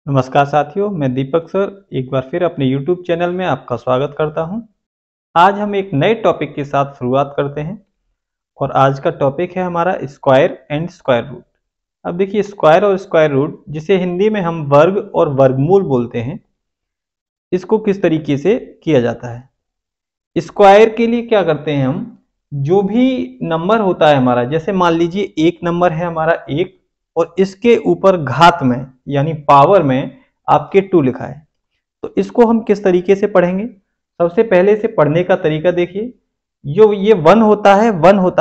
नमस्कार साथियों, मैं दीपक सर एक बार फिर अपने YouTube चैनल में आपका स्वागत करता हूं। आज हम एक नए टॉपिक के साथ शुरुआत करते हैं और आज का टॉपिक है हमारा स्क्वायर एंड स्क्वायर रूट। अब देखिए, स्क्वायर और स्क्वायर रूट, जिसे हिंदी में हम वर्ग और वर्गमूल बोलते हैं, इसको किस तरीके से किया जाता है। स्क्वायर के लिए क्या करते हैं हम, जो भी नंबर होता है हमारा, जैसे मान लीजिए एक नंबर है हमारा एक और इसके ऊपर घात में यानी पावर में आपके 2 लिखा है, तो इसको हम किस तरीके से पढ़ेंगे। सबसे पहले से पढ़ने का तरीका देखिए, जो ये 1 होता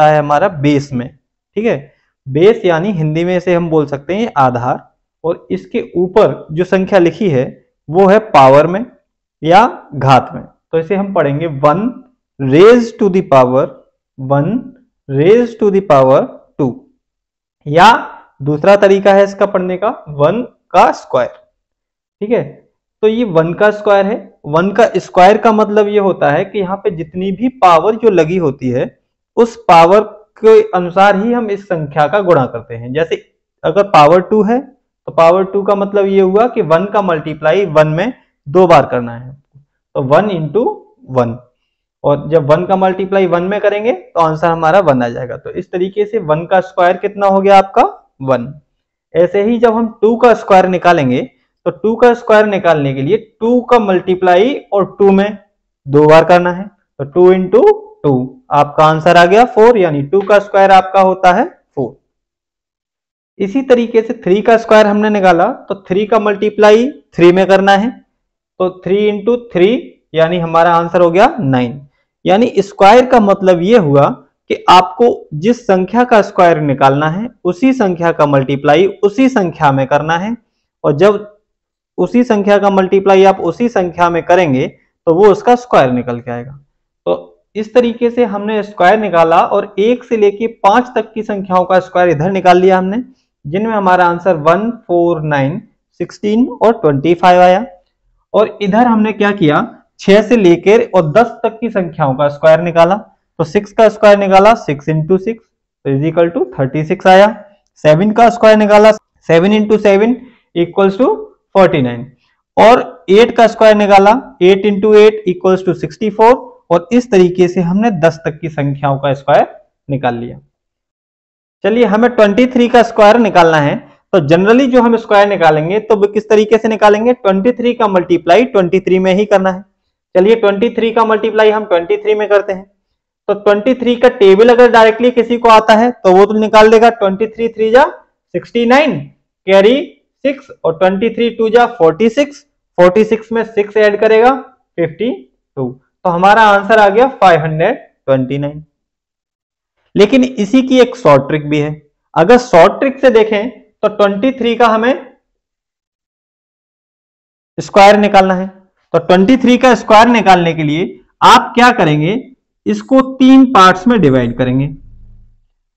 है हमारा बेस में, ठीक है। बेस यानी हिंदी में से हम बोल सकते हैं आधार, और इसके ऊपर जो संख्या लिखी है वो है पावर में या घात में, तो इसे हम पढ़ेंगे 1 रेज टू द पावर 2, या दूसरा तरीका है इसका पढ़ने का 1 का स्क्वायर, ठीक है। तो ये 1 का स्क्वायर है। 1 का स्क्वायर का मतलब ये होता है कि यहाँ पे जितनी भी पावर जो लगी होती है उस पावर के अनुसार ही हम इस संख्या का गुणा करते हैं। जैसे अगर पावर 2 है तो पावर 2 का मतलब ये हुआ कि 1 का मल्टीप्लाई 1 में 2 बार करना है, तो 1 इंटू 1, और जब 1 का मल्टीप्लाई 1 में करेंगे तो आंसर हमारा 1 आ जाएगा। तो इस तरीके से 1 का स्क्वायर कितना हो गया आपका 1। ऐसे ही जब हम 2 का स्क्वायर निकालेंगे तो 2 का स्क्वायर निकालने के लिए 2 का मल्टीप्लाई और 2 में 2 बार करना है, तो 2 इंटू 2 आपका आंसर आ गया 4, यानी 2 का स्क्वायर आपका होता है 4। इसी तरीके से 3 का स्क्वायर हमने निकाला तो 3 का मल्टीप्लाई 3 में करना है, तो 3 इंटू 3 यानी हमारा आंसर हो गया 9। यानी स्क्वायर का मतलब यह हुआ कि आपको जिस संख्या का स्क्वायर निकालना है उसी संख्या का मल्टीप्लाई उसी संख्या में करना है, और जब उसी संख्या का मल्टीप्लाई आप उसी संख्या में करेंगे तो वो उसका स्क्वायर निकल के आएगा। तो इस तरीके से हमने स्क्वायर निकाला और 1 से लेके 5 तक की संख्याओं का स्क्वायर इधर निकाल लिया हमने, जिनमें हमारा आंसर 1, 4, 9, 16 और 25 आया। और इधर हमने क्या किया, 6 से लेकर और 10 तक की संख्याओं का स्क्वायर निकाला, तो 6 का स्क्वायर निकाला 6 इंटू 6 इज इक्वल टू 36 आया। 7 का स्क्वायर निकाला 7 इंटू 7 इक्वल्स टू 49, और 8 का स्क्वायर निकाला 8 इंटू 8 इक्वल्स टू 64, और इस तरीके से हमने 10 तक की संख्याओं का स्क्वायर निकाल लिया। चलिए, हमें 23 का स्क्वायर निकालना है, तो जनरली जो हम स्क्वायर निकालेंगे तो किस तरीके से निकालेंगे, 23 का मल्टीप्लाई 23 में ही करना है। चलिए 23 का मल्टीप्लाई हम 23 में करते हैं, तो 23 का टेबल अगर डायरेक्टली किसी को आता है तो वो तो निकाल देगा। 23 3 जा 69 कैरी 6, और 23 2 जा 46, 46 में 6 ऐड करेगा 52, तो हमारा आंसर आ गया 529। लेकिन इसी की एक शॉर्ट ट्रिक भी है। अगर शॉर्ट ट्रिक से देखें तो 23 का हमें स्क्वायर निकालना है, तो 23 का स्क्वायर निकालने के लिए आप क्या करेंगे, इसको 3 पार्ट्स में डिवाइड करेंगे।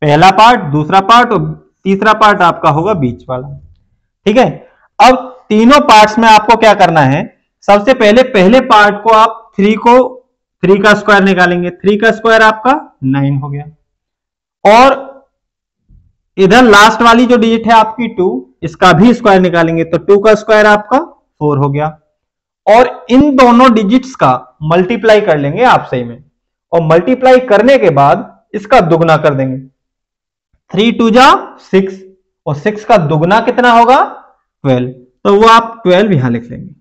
पहला पार्ट, दूसरा पार्ट और तीसरा पार्ट आपका होगा बीच वाला, ठीक है। अब तीनों पार्ट्स में आपको क्या करना है, सबसे पहले पहले पार्ट को आप 3 का स्क्वायर निकालेंगे। 3 का स्क्वायर आपका 9 हो गया, और इधर लास्ट वाली जो डिजिट है आपकी 2, इसका भी स्क्वायर निकालेंगे, तो 2 का स्क्वायर आपका 4 हो गया, और इन दोनों डिजिट्स का मल्टीप्लाई कर लेंगे आपसे में, और मल्टीप्लाई करने के बाद इसका दुगना कर देंगे। 3 2 जा 6, और 6 का दुगना कितना होगा 12, तो वो आप 12 यहां लिख लेंगे।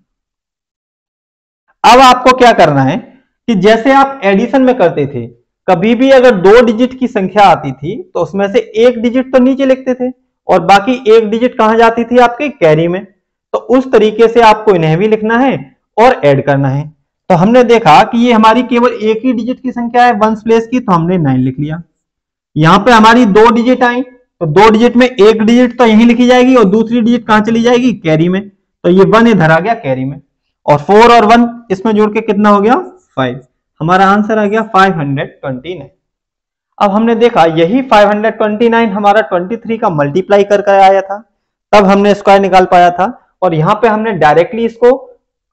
अब आपको क्या करना है कि जैसे आप एडिशन में करते थे, कभी भी अगर 2 डिजिट की संख्या आती थी तो उसमें से एक डिजिट तो नीचे लिखते थे और बाकी एक डिजिट कहां जाती थी आपके कैरी में, तो उस तरीके से आपको इन्हें भी लिखना है और ऐड करना है। तो हमने देखा कि ये हमारी केवल एक ही डिजिट की संख्या है वंस प्लेस की, तो हमने 9 लिख लिया। यहां पे हमारी 2 डिजिट आई, तो 2 डिजिट में एक डिजिट तो यहीं लिखी जाएगी और दूसरी डिजिट कहां चली जाएगी, कैरी में, तो ये 1 इधर आ गया कैरी में, और 4 और 1 इसमें जोड़ के कितना हो गया 5, हमारा आंसर आ गया 529। अब हमने देखा यही 529 हमारा 23 का मल्टीप्लाई करके आया था, तब हमने स्क्वायर निकाल पाया था, और यहां पे हमने डायरेक्टली इसको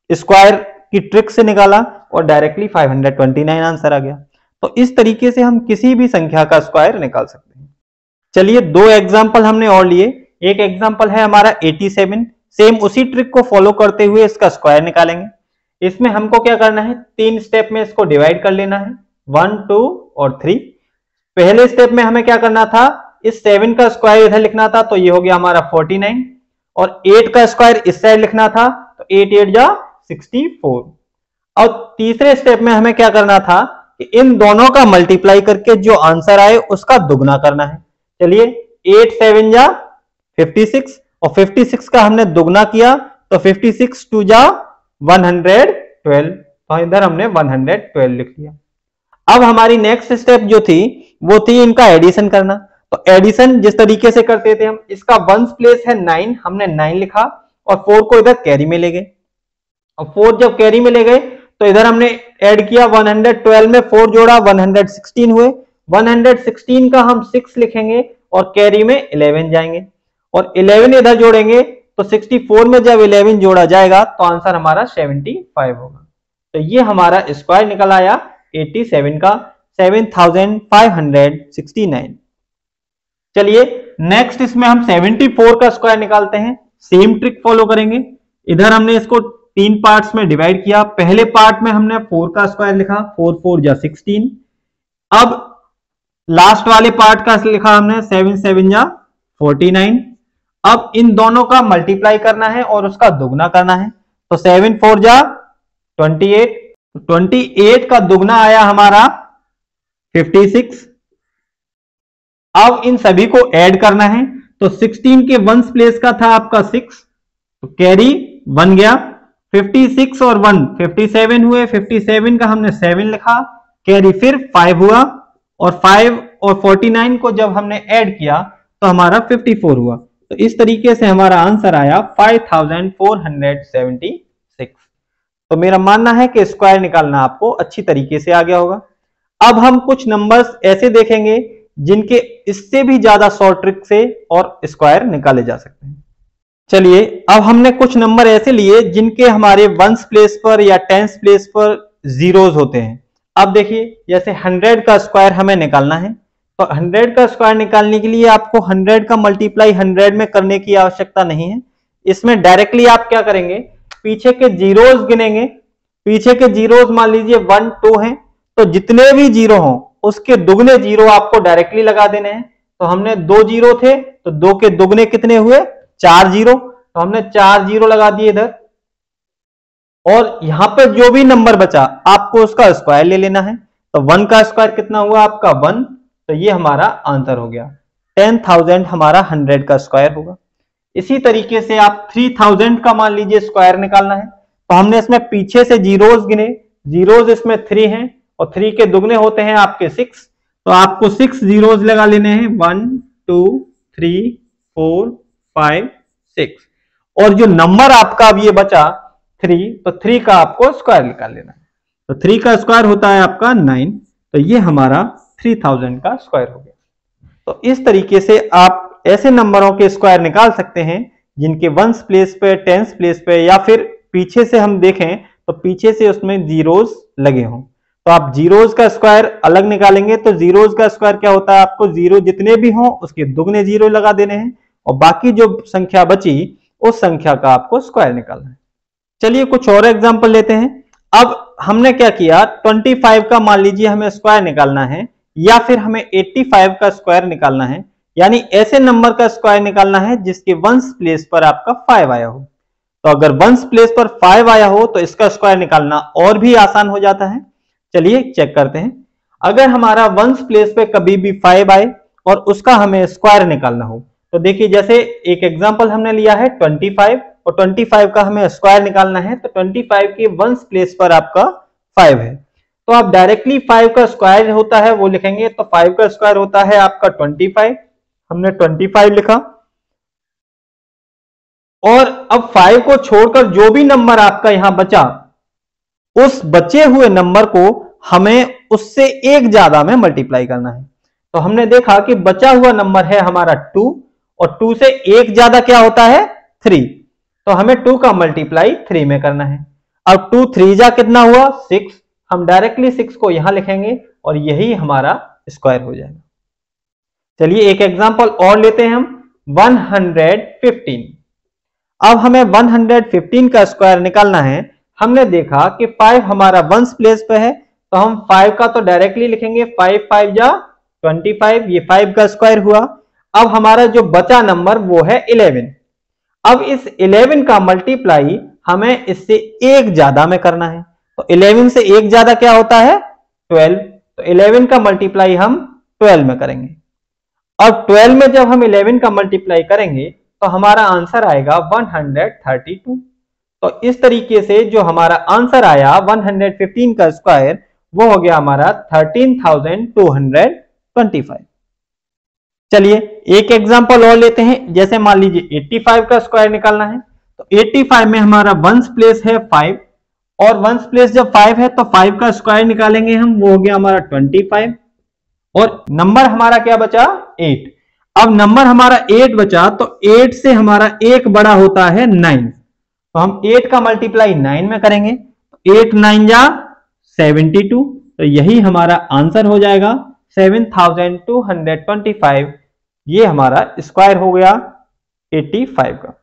स्क्वायर की ट्रिक से निकाला और डायरेक्टली 529 आंसर आ गया। तो इस तरीके से हम किसी भी संख्या का स्क्वायर निकाल सकते हैं। चलिए 2 एग्जांपल हमने और लिए। एक एग्जांपल है हमारा 87, सेम उसी ट्रिक को फॉलो करते हुए इसका स्क्वायर निकालेंगे। इसमें हमको क्या करना है, 3 स्टेप में इसको डिवाइड कर लेना है, 1, 2 और 3। पहले स्टेप में हमें क्या करना था, इस 7 का स्क्वायर इधर लिखना था, तो ये हो गया हमारा 49, और 8 का स्क्वायर इस साइड लिखना था, तो 8 8 जा 64। और तीसरे स्टेप में हमें क्या करना था कि इन दोनों का मल्टीप्लाई करके जो आंसर आए उसका दुगना करना है। चलिए 8 7 जा 56, और 56 का हमने दुगना किया तो 56 2 जा 112, तो इधर हमने 112 लिख लिया। अब हमारी नेक्स्ट स्टेप जो थी वो थी इनका एडिशन करना। तो एडिशन जिस तरीके से करते थे हम, इसका वंस प्लेस है 9, हमने 9 लिखा और 4 को इधर कैरी में ले गए, और 4 जब कैरी में ले गए तो इधर हमने ऐड किया, 112 में 4 जोड़ा 116 हुए, 116 का हम 6 लिखेंगे और कैरी में 11 जाएंगे, और 11 इधर जोड़ेंगे तो 64 में जब 11 जोड़ा जाएगा तो आंसर हमारा 75 होगा। तो ये हमारा स्क्वायर निकल आया 87 का 7569। चलिए नेक्स्ट इसमें हम 74 का स्क्वायर निकालते हैं। सेम ट्रिक फॉलो करेंगे। इधर हमने इसको 3 पार्ट्स में डिवाइड किया। पहले पार्ट में हमने 4 का स्क्वायर लिखा, 4 4 जा 16। अब लास्ट वाले पार्ट का लिखा हमने 7 7 जा 49। अब इन दोनों का मल्टीप्लाई करना है और उसका दुगना करना है। तो 7 4 जा 28, 28 का दुगना आया हमारा 56। अब इन सभी को ऐड करना है। तो 16 के वंस प्लेस का था आपका 6, तो कैरी 1 गया, 56 और 1 57 हुए, 57 का हमने 7 लिखा, कैरी फिर 5 हुआ, और 5 और 49 को जब हमने ऐड किया तो हमारा 54 हुआ। तो इस तरीके से हमारा आंसर आया 5476। तो मेरा मानना है कि स्क्वायर निकालना आपको अच्छी तरीके से आ गया होगा। अब हम कुछ नंबर्स ऐसे देखेंगे जिनके इससे भी ज्यादा शॉर्ट ट्रिक से और स्क्वायर निकाले जा सकते हैं। चलिए अब हमने कुछ नंबर ऐसे लिए जिनके हमारे वंस प्लेस पर या टेंस प्लेस पर जीरोस होते हैं। अब देखिए जैसे 100 का स्क्वायर हमें निकालना है, तो 100 का स्क्वायर निकालने के लिए आपको 100 का मल्टीप्लाई 100 में करने की आवश्यकता नहीं है। इसमें डायरेक्टली आप क्या करेंगे, पीछे के जीरोस गिनेंगे। पीछे के जीरोस मान लीजिए 1 2 हैं, तो जितने भी जीरो हों उसके दुगने जीरो आपको डायरेक्टली लगा देने हैं। तो हमने 2 जीरो थे, तो 2 के दुगने कितने हुए, 4 जीरो, तो हमने 4 जीरो लगा दिए इधर। और यहां पर जो भी नंबर बचा आपको उसका स्क्वायर ले लेना है। तो 1 का स्क्वायर कितना हुआ आपका 1, तो ये हमारा आंसर हो गया 10,000 हमारा 100 का स्क्वायर होगा। इसी तरीके से आप 3000 का मान लीजिए स्क्वायर निकालना है, तो हमने इसमें पीछे से जीरोस गिने, जीरोस इसमें 3 हैं और 3 के दुगने होते हैं आपके 6, तो आपको 6 जीरोस लगा लेने हैं, 1 2 3 4 5 6, और जो नंबर आपका अब ये बचा 3, तो 3 का आपको स्क्वायर निकाल लेना है। तो 3 का स्क्वायर होता है आपका 9, तो ये हमारा 3000 का स्क्वायर हो गया। तो इस तरीके से आप ऐसे नंबरों के स्क्वायर निकाल सकते हैं जिनके वंस प्लेस पे, टेंस प्लेस पे, या फिर पीछे से हम देखें तो पीछे से उसमें जीरोस लगे हों। तो आप जीरोस का स्क्वायर अलग निकालेंगे, तो जीरोस का स्क्वायर क्या होता है, आपको जीरो जितने भी हों उसके दुगने जीरो लगा देने हैं, और बाकी जो संख्या बची उस संख्या का आपको स्क्वायर निकालना है। चलिए कुछ और एग्जांपल लेते हैं। अब हमने क्या किया, 25 का मान लीजिए हमें स्क्वायर निकालना है, या फिर हमें 85 का स्क्वायर निकालना है, यानी ऐसे नंबर का स्क्वायर निकालना है जिसके वंस प्लेस पर आपका 5 आया हो। तो अगर वंस प्लेस पर 5 आया हो तो इसका स्क्वायर निकालना और भी आसान हो जाता है। चलिए चेक करते हैं। अगर हमारा वंस प्लेस पे कभी भी 5 आए और उसका हमें स्क्वायर निकालना हो, तो देखिए जैसे एक एग्जांपल हमने लिया है 25, और 25 का हमें स्क्वायर निकालना है, तो 25 के वंस प्लेस पर आपका 5 है, तो आप डायरेक्टली 5 का स्क्वायर होता है वो लिखेंगे। तो 5 का स्क्वायर होता है आपका 25, हमने 25 लिखा। और अब 5 को छोड़कर जो भी नंबर आपका यहां बचा, उस बचे हुए नंबर को हमें उससे एक ज्यादा में मल्टीप्लाई करना है। तो हमने देखा कि बचा हुआ नंबर है हमारा 2, और 2 से एक ज्यादा क्या होता है 3, तो हमें 2 का मल्टीप्लाई 3 में करना है। अब 2 3 जा कितना हुआ 6, हम डायरेक्टली 6 को यहां लिखेंगे और यही हमारा स्क्वायर हो जाएगा। चलिए एक एग्जांपल और लेते हैं हम 115। अब हमें 115 का स्क्वायर निकालना है। हमने देखा कि 5 हमारा वंस प्लेस पे है, तो हम 5 का तो डायरेक्टली लिखेंगे, 5 5 जा 25, ये 5 का स्क्वायर हुआ। अब हमारा जो बचा नंबर वो है 11। अब इस 11 का मल्टीप्लाई हमें इससे एक ज्यादा में करना है, तो 11 से एक ज्यादा क्या होता है 12, तो 11 का मल्टीप्लाई हम 12 में करेंगे। और 12 में जब हम 11 का मल्टीप्लाई करेंगे तो हमारा आंसर आएगा 132। तो इस तरीके से जो हमारा आंसर आया 115 का स्क्वायर वो हो गया हमारा 13,225। चलिए एक एग्जांपल और लेते हैं। जैसे मान लीजिए 85 का स्क्वायर निकालना है, तो 85 में हमारा वंस प्लेस है 5, और वंस प्लेस जब 5 है तो 5 का स्क्वायर निकालेंगे हम, वो हो गया हमारा 25, और नंबर हमारा क्या बचा 8। अब नंबर हमारा 8 बचा, तो 8 से हमारा एक बड़ा होता है 9, तो हम 8 का मल्टीप्लाई 9 में करेंगे, तो 8 9 जा 72, तो यही हमारा आंसर हो जाएगा 7225। ये हमारा स्क्वायर हो गया 85 का।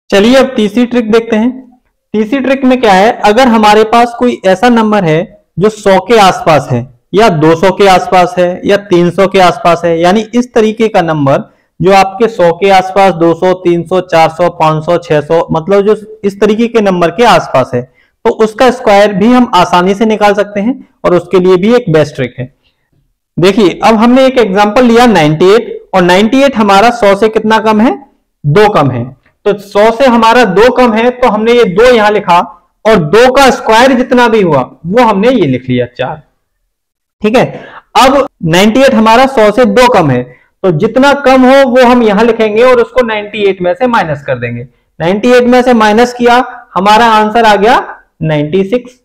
चलिए अब तीसरी ट्रिक देखते हैं। तीसरी ट्रिक में क्या है, अगर हमारे पास कोई ऐसा नंबर है जो 100 के आसपास है, या 200 के आसपास है, या 300 के आसपास है, यानी इस तरीके का नंबर जो आपके 100 के आसपास, 200, 300, 400, 500, 600, मतलब जो इस तरीके के नंबर के आसपास है, तो उसका स्क्वायर भी हम आसानी से निकाल सकते हैं, और उसके लिए भी एक बेस्ट ट्रिक है। देखिए अब हमने एक एग्जांपल लिया 98, और 98 हमारा 100 से कितना कम है 2 कम है, तो 100 से हमारा 2 कम है, तो हमने ये 2 यहां लिखा, और 2 का स्क्वायर जितना भी हुआ वो हमने ये लिख लिया 4। ठीक है, अब 98 हमारा 100 से 2 कम है, तो जितना कम हो वो हम यहां लिखेंगे और उसको 98 में से माइनस कर देंगे। 98 में से माइनस किया, हमारा आंसर आ गया 96।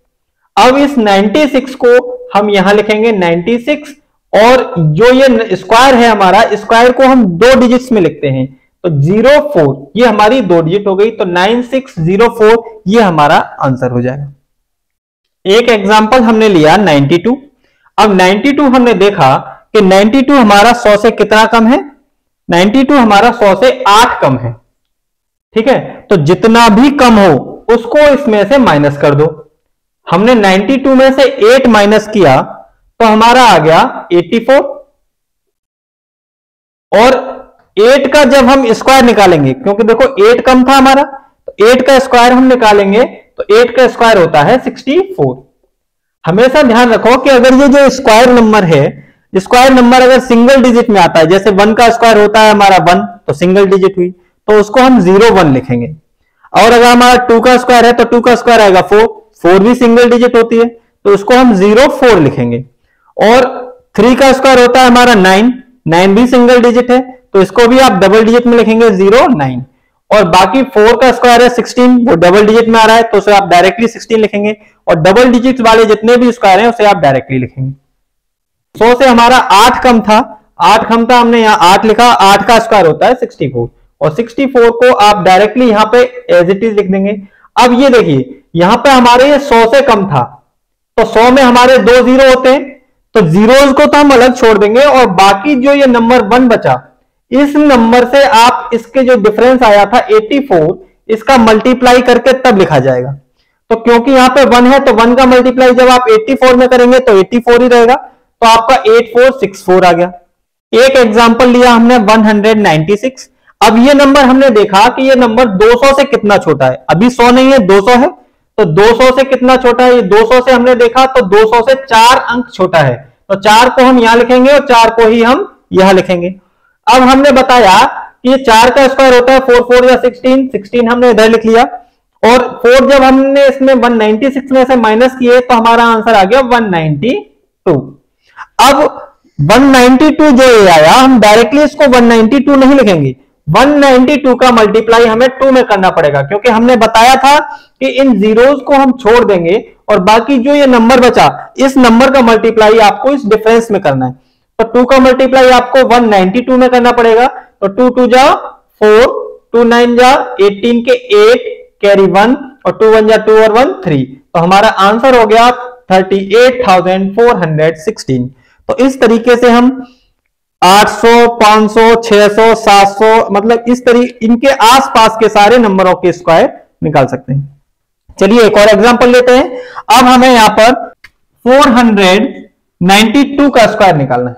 अब इस 96 को हम यहां लिखेंगे 96, और जो ये स्क्वायर है हमारा, स्क्वायर को हम 2 डिजिट्स में लिखते हैं, तो 04 ये हमारी 2 डिजिट हो गई, तो 9604 ये हमारा आंसर हो जाएगा। एक एग्जांपल हमने लिया 92। अब 92 हमने देखा कि 92 हमारा 100 से कितना कम है, 92 हमारा 100 से 8 कम है। ठीक है, तो जितना भी कम हो उसको इसमें से माइनस कर दो। हमने 92 में से 8 माइनस किया, तो हमारा आ गया 84, और 8 का जब हम स्क्वायर निकालेंगे, क्योंकि देखो 8 कम था हमारा, तो 8 का स्क्वायर हम निकालेंगे, तो 8 का स्क्वायर होता है 64। हमेशा ध्यान रखो कि अगर ये जो स्क्वायर नंबर है, स्क्वायर नंबर अगर सिंगल डिजिट में आता है, जैसे 1 का स्क्वायर होता है हमारा 1, तो सिंगल डिजिट हुई, तो उसको हम 01 लिखेंगे। और अगर हमारा 2 का स्क्वायर है तो 2 का स्क्वायर आएगा 4, 4 भी सिंगल डिजिट होती है, तो उसको हम 04 लिखेंगे। और 3 का स्क्वायर होता है हमारा 9, 9 भी सिंगल डिजिट है, तो इसको भी आप डबल डिजिट में लिखेंगे 09। और बाकी 4 का स्क्वायर है 16, वो डबल डिजिट में आ रहा है, तो उसे आप डायरेक्टली 16 लिखेंगे, और डबल डिजिट वाले जितने भी स्क्वायर हैं उसे आप डायरेक्टली लिखेंगे। 100 से हमारा 8 कम था, 8 कम था, हमने यहाँ 8 लिखा, 8 का स्क्वायर होता है 64, और 64 को आप डायरेक्टली यहाँ पे एज इट इज लिख देंगे। अब ये देखिए यहाँ पे हमारे ये 100 से कम था, तो 100 में हमारे 2 जीरो होते हैं, तो जीरोस को तो हम अलग छोड़ देंगे, और बाकी जो ये नंबर 1 बचा, इस नंबर से आप इसके जो डिफरेंस आया था 84, इसका मल्टीप्लाई करके तब लिखा जाएगा। तो क्योंकि यहाँ पे 1 है, तो 1 का मल्टीप्लाई जब आप 84 में करेंगे तो 84 ही रहेगा, तो आपका 8464 आ गया। एक एग्जांपल लिया हमने 196। अब ये नंबर हमने देखा कि ये नंबर 200 से कितना छोटा है, अभी 100 नहीं है 200 है, तो 200 से कितना छोटा है, ये 200 से हमने देखा तो 200 से 4 अंक छोटा है, तो 4 को हम यहां लिखेंगे और 4 को ही हम यहां लिखेंगे। अब हमने बताया कि ये 4 का स्क्वायर होता है 4 4 या 16, 16 हमने इधर लिख लिया, और 4 जब हमने इसमें 196 में से माइनस किए तो हमारा आंसर आ गया 192। अब 192 जो ये आया, हम डायरेक्टली इसको 192 नहीं लिखेंगे, 192 का मल्टीप्लाई हमें 2 में करना पड़ेगा, क्योंकि हमने बताया था कि इन जीरोस को हम छोड़ देंगे और बाकी जो ये नंबर बचा, इस नंबर का मल्टीप्लाई आपको इस डिफरेंस में करना है। तो 2 का मल्टीप्लाई आपको 192 में करना पड़ेगा, तो 2 2 जा 4, 2 9 जा 18 के 8 कैरी 1, और 2 1 जा 2 और 1 3, तो हमारा आंसर हो गया 38,416। तो इस तरीके से हम 800, 500, 600, 700, मतलब इस तरीके इनके आसपास के सारे नंबरों के स्क्वायर निकाल सकते हैं। चलिए एक और एग्जांपल लेते हैं। अब हमें यहां पर 492 का स्क्वायर निकालना है।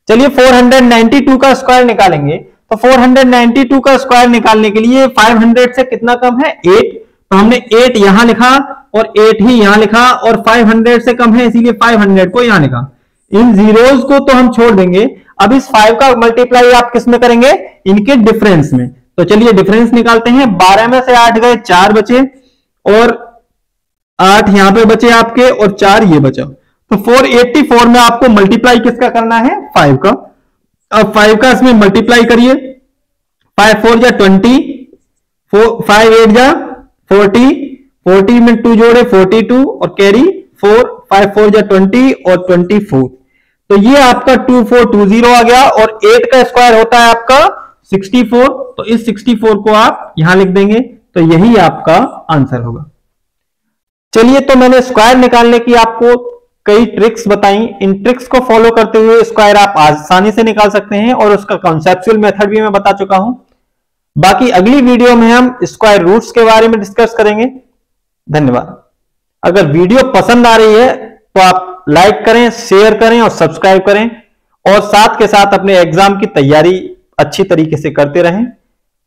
चलिए 492 का स्क्वायर निकालेंगे। तो 492 का स्क्वायर निकालने के लिए 500 से कितना कम है? 8। तो हमने 8 यहां लिखा और 8 ही यहां लिखा, और 500 से कम है इसीलिए 500 को यहां लिखा। इन जीरोस को तो हम छोड़ देंगे। अब इस 5 का मल्टीप्लाई आप किस में करेंगे? इनके डिफरेंस में। तो चलिए डिफरेंस निकालते हैं। 12 में से 8 गए, 4 बचे, और 8 यहां पे बचे आपके, और 4 ये बचा। तो 484 में आपको मल्टीप्लाई किसका करना है? 5 का। अब 5 का इसमें मल्टीप्लाई करिए। 5 4 जा 20, 5 8 जा 40, 40 में 2 जोड़े 42, और कैरी 4, 5 4 जा 20 और 24। तो ये आपका 2420 आ गया, और 8 का स्क्वायर होता है आपका 64। तो इस 64 को आप यहां लिख देंगे, तो यही आपका आंसर होगा। चलिए, तो मैंने स्क्वायर निकालने की आपको कई ट्रिक्स बताई। इन ट्रिक्स को फॉलो करते हुए स्क्वायर आप आसानी से निकाल सकते हैं, और उसका कॉन्सेप्चुअल मेथड भी मैं बता चुका हूं। बाकी अगली वीडियो में हम स्क्वायर रूट्स के बारे में डिस्कस करेंगे। धन्यवाद। अगर वीडियो पसंद आ रही है तो आप लाइक करें, शेयर करें और सब्सक्राइब करें, और साथ के साथ अपने एग्जाम की तैयारी अच्छी तरीके से करते रहें।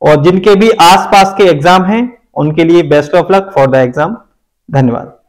और जिनके भी आसपास के एग्जाम हैं उनके लिए best of luck for the exam. धन्यवाद।